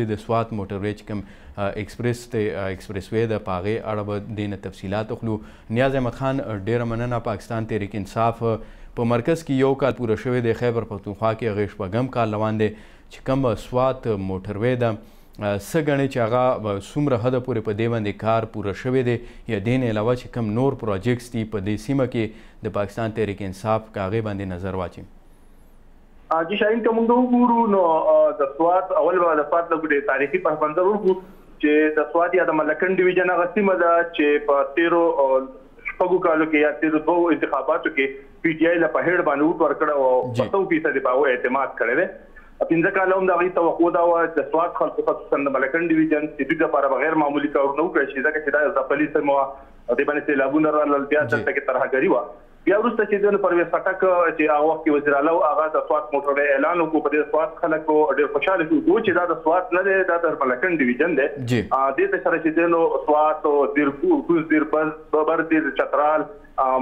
د سوات موټروي چې کوم ایکسپریس وی د پاغې اړه به دې نه تفصیلات اخلو. نیاز احمد خان ډېره مننه. پاکستان تحریک انصاف په مرکز کې یو کال پوره شوی دی، خیبر پښتونخوا کې هغې شپږم کال روان دی چې کوم سوات موټروي ده څه ګڼې چې هغه څومره حده پورې په دې باندې کار پوره شوی دی یا دې نه علاوه چې کوم نور پروجیکټس دي په دې سیمه کې د پاکستان تحریک انصاف که هغې باندې نظر واچوي. جی شاهین که موږ وګورو نو د سوات اول به د سوات لږ تاریخي پس منظر ورکړو چې د سوات یا د ملکنډ ډیویژن هغه سیمه ده چې په 13 کالو کې یا 13 انتخاباتو کې پی ټی آی له په هېډ باندې ووټ ورکړی او 100% په هغه اعتماد کړی دی. 15 کاله هم د هغوی توقع دا وه د سوات خلکو خصوصا د ملکنډ ډیویژن چې دوی دپاره به غیر معمولي کارونه وکړی شي ځکه چې دا ځپلي سیمه وه او دې باندې سیلابونه رالل، بیا دلته کې ترهګري وه. بیا وروسته چې د پرویز خټک چې هغه وخت کې وزیر اعلی و هغه د سوات موټروي اعلان وکړو. په دې سوات خلکو ډېر خوشحاله شو چې دا د سوات نه دی، دا د ملکنډ ډیویژن دی. دې ته سره چې دی نو سوات او دیرپور، کوزدیر، بردیر، چترال،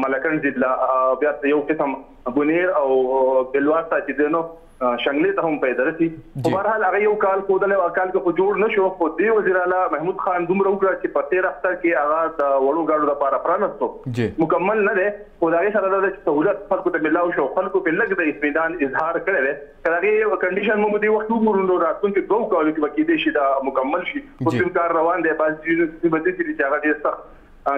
ملکنډ ضلع، بیا یو قسم بونیر او بلواسا چې دی نو شنګلې ته هم پیدا رسي. په بهرحال هغه یو کال ښودلی او کال کې خو جوړ نه شو، خو دې وزیر اعلی محمود خان دومره وکړه چې په 13 اختر کې هغه د وړو ګاډو لپاره پرانستو. مکمل نه دی خو د هغې سره دا ده چې سهولت خلکو ته ملاو شو، خلکو پرې لږ د اطمینان اظهار کړی دی. که د هغې کنډیشن موږ دې وخت وګورو نو راتلونکي 2 کالو کې به کیدای شي دا مکمل شي. خو کوم کار روان دی، بعض څیزونه به داسې دي چې هغه ډېر سخت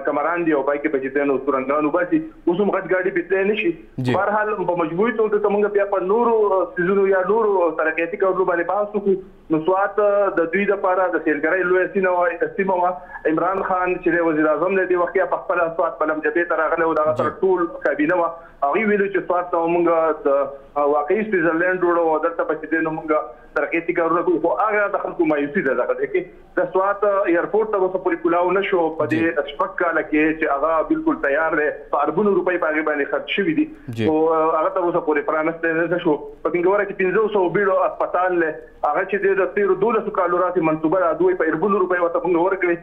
کمران دي او پای کې به چې دی نو سورنګان وباسي، اوس هم غټ ګاډي پې تللی نه شي. بهرحال په مجموعي توګه که موږ بیا په نورو څیزونو یا نورو ترقیاتي کارونو باندې بحث وکړو نو سوات د دوی دپاره د سیلګرۍ لویه سیمه وه. عمران خان چې دی وزیر اعظم دی دې وخت کې په خپله سوات په لمجبې ته راغلی او د هغه سره ټول کابینه وه. هغوی ویلو چې سوات ته موږ د واقعي سویزرلینډ جوړو او دلته به چې دی نو موږ ترقیاتي کارونه کوو. خو هغه د خلکو مایوسي ده دغه ځای کې د سوات ایرپورټ ته اوسه پورې کولاو نه شو. په دې 6 کاله کې چې هغه بالکل تیار دی، په اربونو روپۍ په هغې باندې خرڅ شوي دي خو هغه ته اوسه پورې پرانستی نه شو. په پنګوره کې 500 بیړو اسپتال دی، هغه چې دی د 13 کالو راسې منصوبه ده، دوی په اربونو روپۍ ورته موږ ورکړې.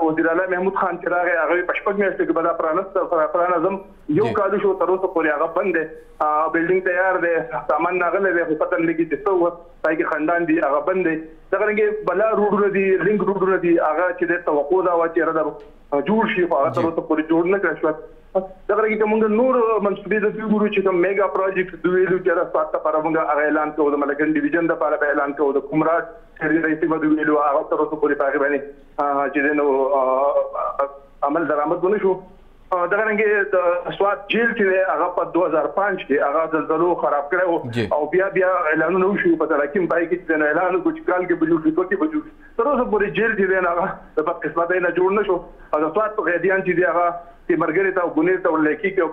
وزیر اعلی محمود خان چې راغی هغه په 6 میاشتو کې به دا پرانظم یو کالو شو، تر اوسه پورې هغه بند دی. بلډینګ تیار دی، سامان راغلی دی خو پته نه لګي چې څه وه، پای کې خندان دي هغه بند دی. دغه رنګې بلا روډونه دي، لینک روډونه دي، هغه چې دی توقع دا وه چې یاره جوړ شي خو هغه تر اوسه پورې جوړ نه کړی شوه. دغه رنګې که موږ نور منصوبې داسې وګورو چې کوم میګا پروجیکټ دوی ویلو چې سوات دپاره موږ هغه اعلان کوو، د ملکنډ ډیویژن دپاره به اعلان کوو، د کومراج شهري سیمه دوی ویلو هغه تر اوسه پورې په هغې باندې چې دی نو عمل درآمد ونه شو. دغه رنګې د سوات جیل چې دی هغه په 2005 کې هغه زلزلو خراب کړی او بیا اعلانونه وشو په تراکیم پای کې چې اعلان وکړو چې کال کې به جوړ شي، 2 کې به جوړ شي. تر اوسه پورې جیل چې دی هغه د بدقسمتۍ نه جوړ نه شو. او د سوات قیدیان چې دی هغه تیمرګرې ته او بونیر ته ورلیکي کې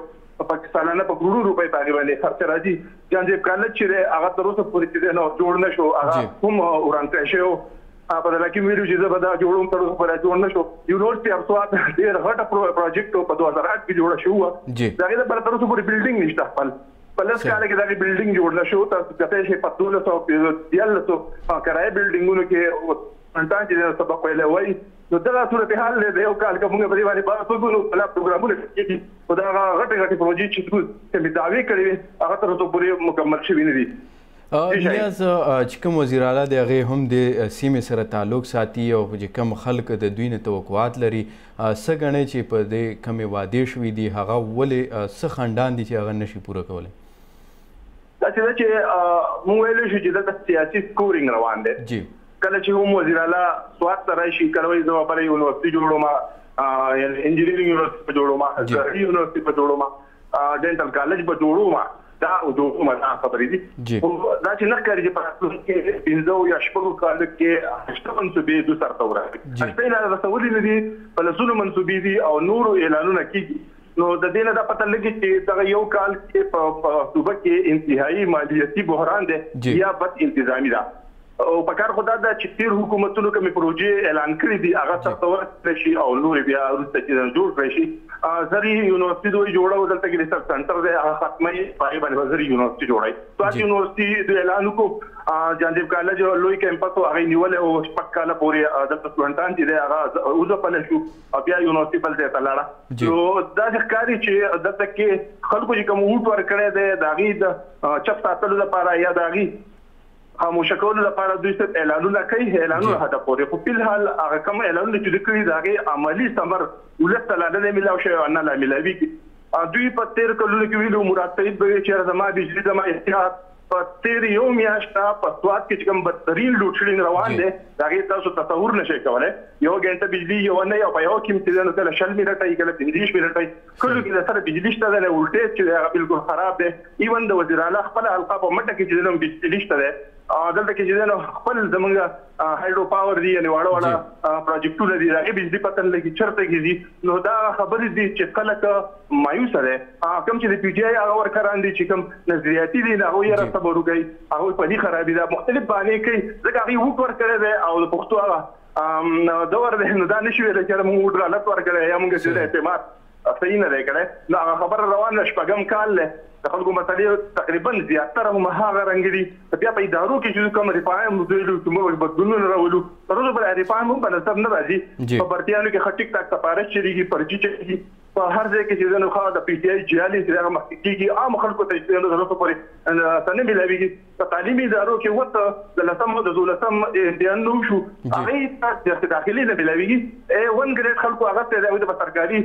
پاکستانانه په کروڑو روپۍ په هغې باندې خرچ راځي. جانجیب کالج چې دی هغه تر اوسه پورې چې دی نو جوړ نه شو، هغه هم وران کړی شوی و. په دلکې ویلو چې زه به دا جوړوم، تر اوسه پورې جوړ نه شو. یونیورسټي اف سوات ډېر غټه پروجیکټ په 2008 کې جوړه شوې وه، د هغې لپاره تر اوسه پورې بلډینګ نشته. خپل په 10 کاله کې د هغې بلډینګ جوړ نه شو. تاسو کتلی شئ په 1200 کرایه بلډینګونو کې انټان چې سبق ویلی وایي نو دغه صورتحال دی. د یو کال که موږ په دې باندې بحث وکړو نو بلا پروګرامونه کېږي خو د هغه غټې پروژې چې کومې دعوې کړې وې هغه تر اوسه پورې مکمل شوي نه دي. نیاز چې کوم وزیر اعلی دی هغې هم د سیمې سره تعلق ساتي او چې کوم خلک د دوی نه توقعات لري، څه ګڼئ چې په دې کمې وعدې شوي دي هغه ولې څه خنډان دي چې هغه نشي پوره کولی؟ داسې ده چې موږ ویلی شو چې دلته سیاسي سکورینګ روان دی. کله چې هم وزیر اعلی سوات ته راشي، کله وایي زه بله یونیورسټي جوړوم، انجینرینګ یونیورسټي به جوړوم، زرعي یونیورسټي به جوړوم، ډینټل کالج به جوړوم، دا جوړوم دا خبرې دي. دا چې نه ښکاري چې په راتلونکي کې 5 یا 6 کالو کې 8 منصوبې دوی سرته ورغلي. 8 یې لا رسولي نه دي، په لسونو منصوبې دي او نورو اعلانونه کېږي. نو د دې نه دا پته لګي چې دغه یو کال کې په صوبه کې انتهایي مالیاتي بحران دی یا بد انتظامي ده. او په کار خو دا ده چې تېر حکومتونو کومې پروژې اعلان کړي دي هغه سرته ورکړی شي او نورې بیا وروسته چې جوړ کړی شي. زرعي یونیورسټي دوی جوړوي، دلته کې ریسرچ سنټر دی هغه ختموي، په هغې باندې به زرعي یونیورسټي جوړوي. سوات یونیورسټي دوی اعلان وکړو، جانجیب کالج لوی کیمپس و هغې نیولی او 6 کاله پورې دلته سټوډنټان چې دی هغه وځپلی شو او بیا یونیورسټي بل ځای ته لاړه. نو داسې ښکاري چې دلته کې خلکو چې کوم ووټ ورکړی دی د هغې د چپ ساتلو لپاره یا د هغې خاموشه کولو لپاره دوی څه اعلانونه کوي اعلانونه هدا پورې خو په حال هغه کوم اعلانونه چې کوي دا عملی ثمر ولته لا نه ملاو شي او نه لا ملاوي دوی په تیر کلونو کې ویلو مراد سعید به چې زما بجلی زما احتیاط په تیر یو میاشت په سواد کې کوم بدترین لوډ شیډینګ روان دي دا تاسو تصور نشئ کولای یو غنټه بجلی یو نه یو په یو کې مثلا کله شل منټه کله 15 منټه کله کې سره بجلی شته نه ولټیج چې بالکل خراب دي ایون د وزیر اعلی خپل القاب مټه کې چې نو بجلی شته دلته کې چې نو خپل زمونږ هایدرو پاور دی یعنی واړه پروجیکټونه دي هغه بجلی پتن لګي چرته کېږي نو دا خبرې دي چې کله مایوس ده کوم چې د پی ټی آی هغه ورکران دي چې کوم نظریاتي دي هغه یې راته ورګي هغه په دې خرابې ده مختلف باندې کوي ځکه هغه وکړ کړی دی او د پښتو هغه دور ده نو دا نشي ویل چې موږ ډرالت ورکړی یا موږ چې اعتماد صحیح نه دی کړی نو هغه خبره روان شپږم کال له د خلکو مسلې تقریبا زیاتره هم هغه رنګ دي بیا په ادارو کې چې کوم ریفارم دوی چې موږ بدلون راولو تر اوسه بل ریفارم په نظر نه راځي په برتیانو کې خټیک تک سفارش چریږي پرچی چریږي په هر ځای کې چې نو خو د پی ټی آی جالي چې هغه مخکېږي عام خلکو ته چې نو ضرورت پرې څنګه ملایوي په تعلیمي ادارو کې وته د لسم د دولسم امتحان نو شو هغه د داخلي نه ملایوي ون ګریډ خلکو هغه ته د سرکاري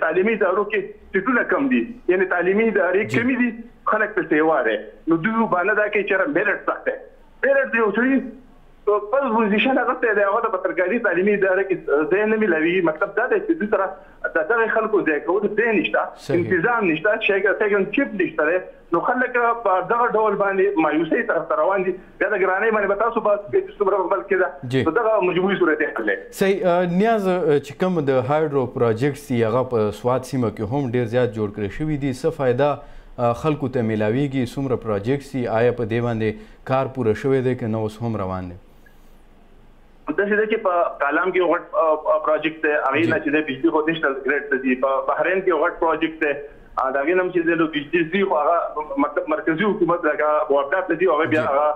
تعلیمي ادارو کې ټیټونه کم دي یعنی تعلیمي ادارې کمی دي خلک په سیواره نو دوی باندې دا کې چې میرټ سخته میرټ دی او چې په پوزیشن هغه ته د هغه په سرکاري تعلیمي ادارې کې ځای نه ملوي مطلب دا دی چې دوی سره دغه خلکو ځای کول ځای نشته انتظام نشته سیکنډ چیپ نشته نو خلک په دغه ډول باندې مایوسۍ طرف ته روان دي بیا د ګرانۍ باندې به تاسو په څومره بل کې ده دغه مجبوري صورت حل دی صحیح نیاز چې کوم د هایدرو پروجیکټس دي هغه په سواد سیمه کې هم ډیر زیات جوړ کړی شوي دي څه فایده خلکو ته ملاویږي څومره پروجیکټس دي آیا په دې باندې کار پوره شوی دی که نه اوس هم روان دی داسې ده چې په کالام کې یو غټ پروجیکټ دی هغې نه چې دی بجلي خو نیشنل ګریډ ته ځي په بحرین کې یو غټ پروجیکټ دی د هغې نه هم چې دی نو بجلي ځي خو هغه مطلب مرکزي حکومت لکه بوابډا ته ځي او هغه بیا هغه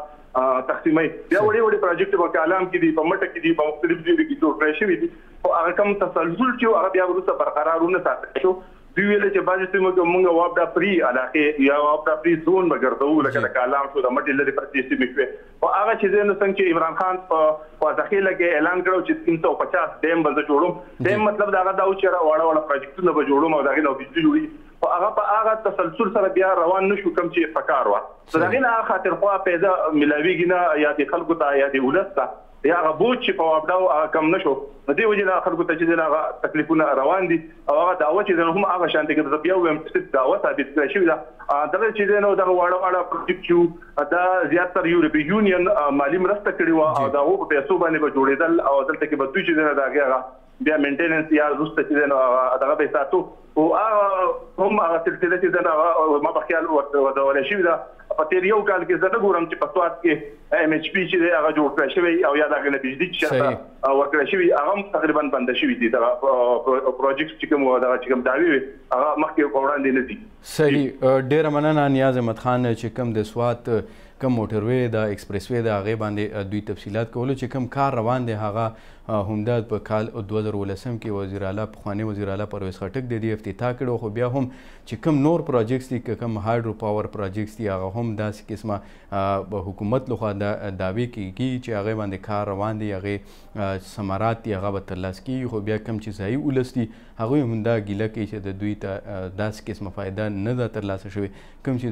تقسیموي بیا وړې وړې پروجیکټ په کالام کې دي په مټه کې دي په مختلف ځایونو کې جوړ کړی شوي دي خو هغه کوم تسلسل چې هغه بیا وروسته برقرار ونه ساتل شو دوی ویل چې بعضې سیمو کې موږ وابډا فری علاقې یا وابډا فری زون به ګرځوو لکه د کالام شو د مټې لرې پرتې سیمې شوې خو هغه چې دی نو څنګه چې عمران خان په ذخیره کې اعلان کړی چې 350 ډیم به زه جوړوم ډیم مطلب د هغه دا و چې واړه واړه پروجیکټونه به جوړوم او د هغې نه بجلي جوړېږي خو هغه په هغه تسلسل سره بیا روان نه شو کوم چې پکار وه د هغې نه هغه خاطرخوا پیدا ملاویږي نه یا د خلکو ته یا د ولس ته یا هغه بوج چې په وابډا کم نه شو د دې وجې نه خلکو ته چې دی هغه تکلیفونه روان دي او هغه دعوه چې دی هم هغه شانتې کې زه بیا ووایم چې دعوه ثابت کړی شوې ده دغه چې دی نو دغه واړه واړه پروجیکټ چې دا زیاتره یورپي یونین مالي مرسته کړې وه او د هغو په پیسو باندې به جوړېدل او دلته کې به دوی چې دی نو د هغې هغه بیا مینټیننس یا وروسته چې دی نو دغه به یې ساتو او هغه هم هغه سلسله چې دی نو ما په خیال ورته شوې ده په تیر یو کال کې زه نه ګورم چې په سواد کې ام ایچ پي چې دی هغه جوړ کړی شوی او یا د هغې نه بجلي چې چېرته ورکړی شوي هغه هم تقریبا بنده شوي دي دغه پروجیکټ چې کوم دغه چې کوم دعوې وي هغه مخکې په وړاندې نه دي صحیح ډېره مننه نیاز احمد خان چې کوم د سواد کم موټروی د ایکسپریس وی د هغې باندې دوی تفصیلات کولو چې کوم کار روان دی هغه همدا په کال 2019 کې وزیر اعلی پخوانی وزیر اعلی پرویز خټک د دې افتتاح کړو خو بیا هم چې کوم نور پروجیکټس دي که کوم هایدرو پاور پروجیکټس دي هغه هم داسې قسمه حکومت لخوا دعوې کېږي چې هغې باندې کار روان دی هغې ثمرات دي هغه به ترلاسه کېږي خو بیا کوم چې ځایي ولس دي هغوی هم دا ګیله کوي چې د دوی ته داسې قسمه فایده نه ده ترلاسه شوې کوم چې